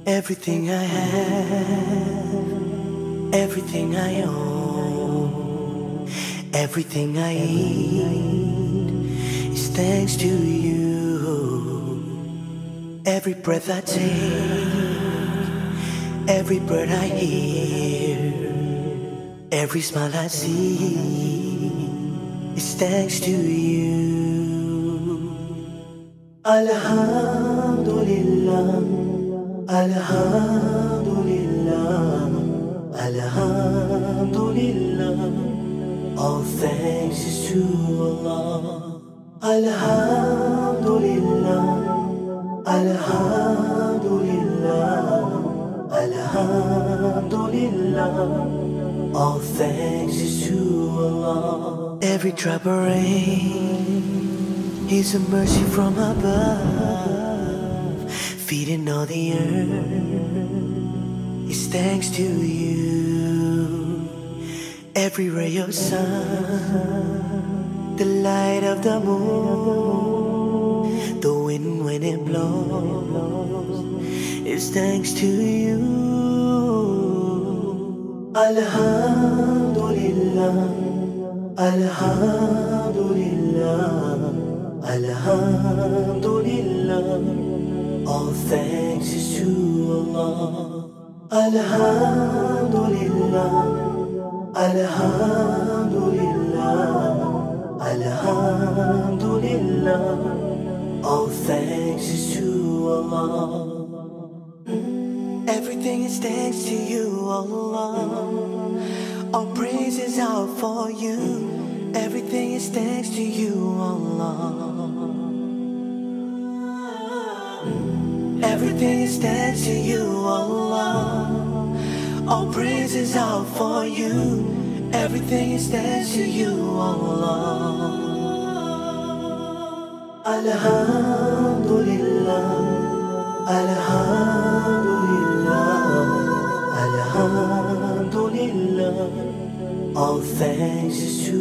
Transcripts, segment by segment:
Everything I have, everything I own, everything I eat is thanks to you. Every breath I take, every bird I hear, every smile I see is thanks to you. Alhamdulillah, Alhamdulillah, Alhamdulillah. All thanks is to Allah. Alhamdulillah, Alhamdulillah, Alhamdulillah. All thanks is to Allah. Every drop of rain is a mercy from above, feeding all the earth is thanks to you. Every ray of sun, the light of the moon, the wind when it blows is thanks to you. Alhamdulillah, Alhamdulillah, Alhamdulillah. All thanks is to Allah. Alhamdulillah, Alhamdulillah, Alhamdulillah. All thanks is to Allah. Everything is thanks to you, Allah. All praises are for you. Everything is thanks to you, Allah. Everything is thanks to you, Allah. All praises are for you. Everything is thanks to you, Allah. Alhamdulillah, Alhamdulillah, Alhamdulillah. All thanks is to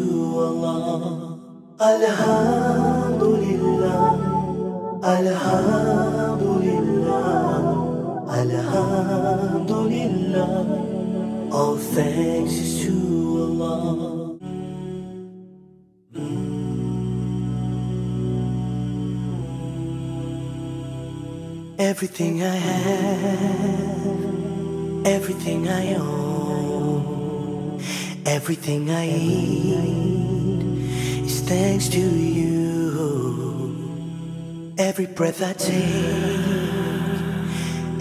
Allah. Alhamdulillah, Alhamdulillah, Alhamdulillah. All thanks is to Allah. Everything I have, everything I own, everything I eat is thanks to you. Every breath I take,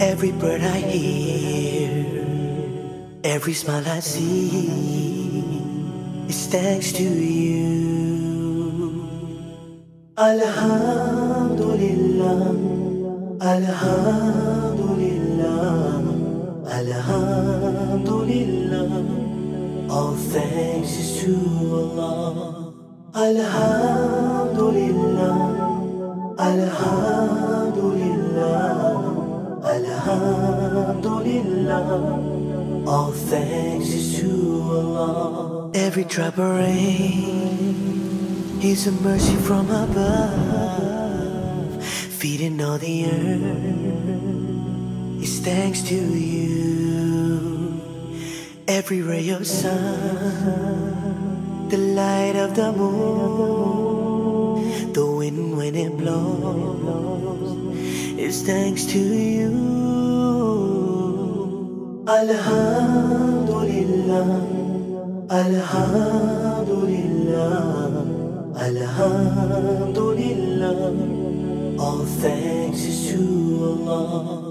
every bird I hear, every smile I see is thanks to you. Alhamdulillah, Alhamdulillah, Alhamdulillah. All thanks is to Allah. Alhamdulillah, Alhamdulillah, Alhamdulillah. All thanks is to Allah. Every drop of rain is a mercy from above, feeding all the earth is thanks to you. Every ray of sun, the light of the moon, the wind when it blows is thanks to you. Alhamdulillah, Alhamdulillah, Alhamdulillah. All thanks is to Allah.